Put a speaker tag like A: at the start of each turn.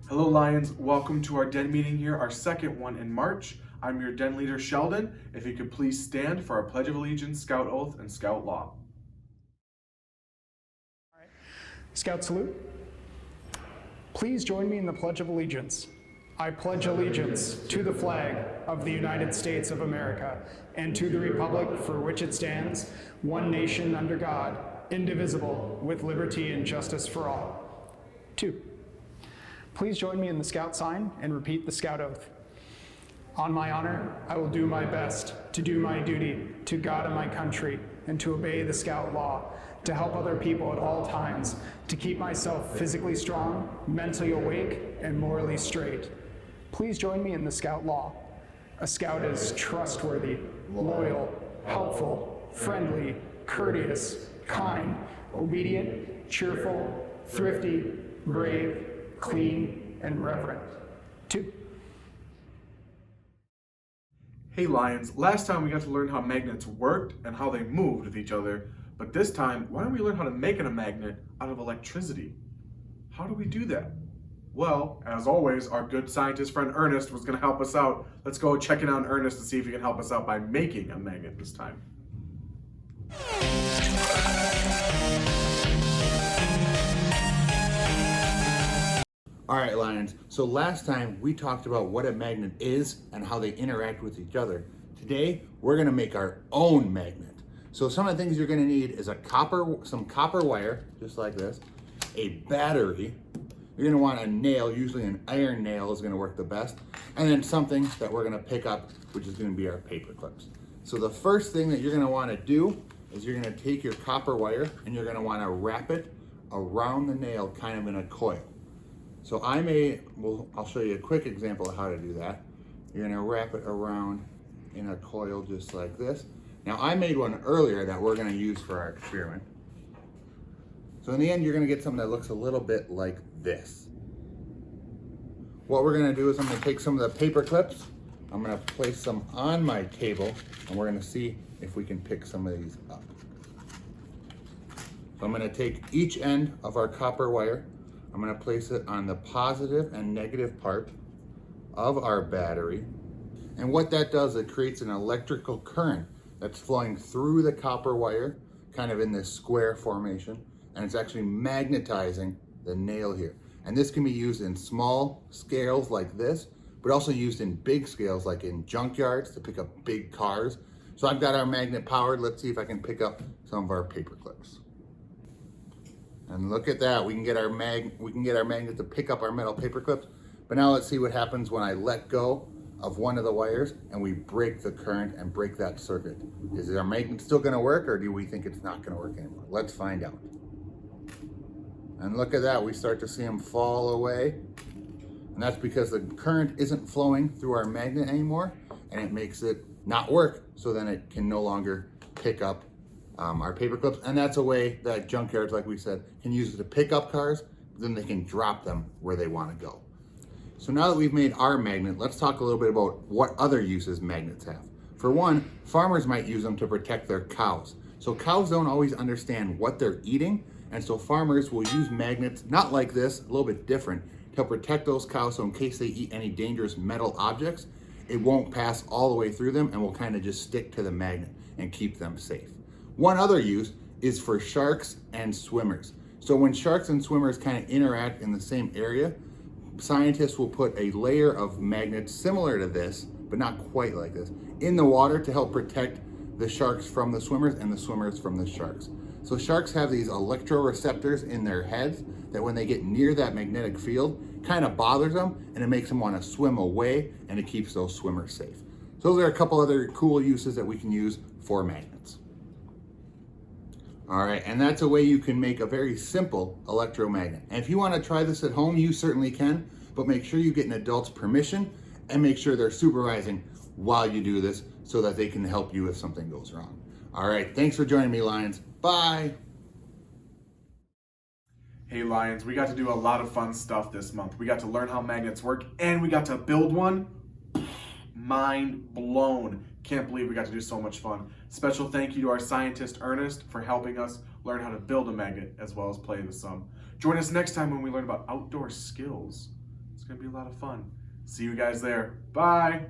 A: Hello Lions, welcome to our Den meeting here, our second one in March. I'm your Den leader Sheldon. If you could please stand for our Pledge of Allegiance, Scout Oath, and Scout Law.
B: All right. Scout salute. Please join me in the Pledge of Allegiance. I pledge allegiance to the flag of the United States of America and to the republic for which it stands, one nation under God, indivisible, with liberty and justice for all. 2. Please join me in the Scout sign and repeat the Scout Oath. On my honor, I will do my best to do my duty to God and my country and to obey the Scout law, to help other people at all times, to keep myself physically strong, mentally awake, and morally straight. Please join me in the Scout law. A Scout is trustworthy, loyal, helpful, friendly, courteous, kind, obedient, cheerful, thrifty, brave, clean, and reverent. 2.
A: Hey Lions, last time we got to learn how magnets worked and how they moved with each other, but this time, why don't we learn how to make a magnet out of electricity? How do we do that? Well, as always, our good scientist friend Ernest was going to help us out. Let's go check in on Ernest and see if he can help us out by making a magnet this time.
C: All right, Lions, so last time we talked about what a magnet is and how they interact with each other. Today, we're gonna make our own magnet. So some of the things you're gonna need is some copper wire, just like this, a battery, you're gonna want a nail, usually an iron nail is gonna work the best, and then something that we're gonna pick up, which is gonna be our paper clips. So the first thing that you're gonna wanna do is you're gonna take your copper wire and you're gonna wanna wrap it around the nail, kind of in a coil. So I'll show you a quick example of how to do that. You're gonna wrap it around in a coil just like this. Now I made one earlier that we're gonna use for our experiment. So in the end, you're gonna get something that looks a little bit like this. What we're gonna do is I'm gonna take some of the paper clips, I'm gonna place some on my table, and we're gonna see if we can pick some of these up. So I'm gonna take each end of our copper wire, I'm gonna place it on the positive and negative part of our battery. And what that does, it creates an electrical current that's flowing through the copper wire, kind of in this square formation, and it's actually magnetizing the nail here. And this can be used in small scales like this, but also used in big scales like in junkyards to pick up big cars. So I've got our magnet powered. Let's see if I can pick up some of our paper clips. And look at that, we can get our magnet to pick up our metal paper clips. But now let's see what happens when I let go of one of the wires and we break the current and break that circuit. Is our magnet still gonna work, or do we think it's not gonna work anymore? Let's find out. And look at that, we start to see them fall away. And that's because the current isn't flowing through our magnet anymore, and it makes it not work, so then it can no longer pick up our paper clips. And that's a way that junkyards, like we said, can use it to pick up cars, then they can drop them where they want to go. So now that we've made our magnet, let's talk a little bit about what other uses magnets have. For one, farmers might use them to protect their cows. So cows don't always understand what they're eating, and so farmers will use magnets, not like this, a little bit different, to help protect those cows, so in case they eat any dangerous metal objects, it won't pass all the way through them and will kind of just stick to the magnet and keep them safe. One other use is for sharks and swimmers. So when sharks and swimmers kind of interact in the same area, scientists will put a layer of magnets similar to this, but not quite like this, in the water to help protect the sharks from the swimmers and the swimmers from the sharks. So sharks have these electroreceptors in their heads that when they get near that magnetic field, kind of bothers them, and it makes them want to swim away, and it keeps those swimmers safe. So those are a couple other cool uses that we can use for magnets. All right, and that's a way you can make a very simple electromagnet. And if you want to try this at home, you certainly can, but make sure you get an adult's permission and make sure they're supervising while you do this so that they can help you if something goes wrong. All right, thanks for joining me, Lions. Bye.
A: Hey Lions, we got to do a lot of fun stuff this month. We got to learn how magnets work and we got to build one. Mind blown. Can't believe we got to do so much fun. Special thank you to our scientist Ernest for helping us learn how to build a magnet as well as play with some. Join us next time when we learn about outdoor skills. It's going to be a lot of fun. See you guys there. Bye.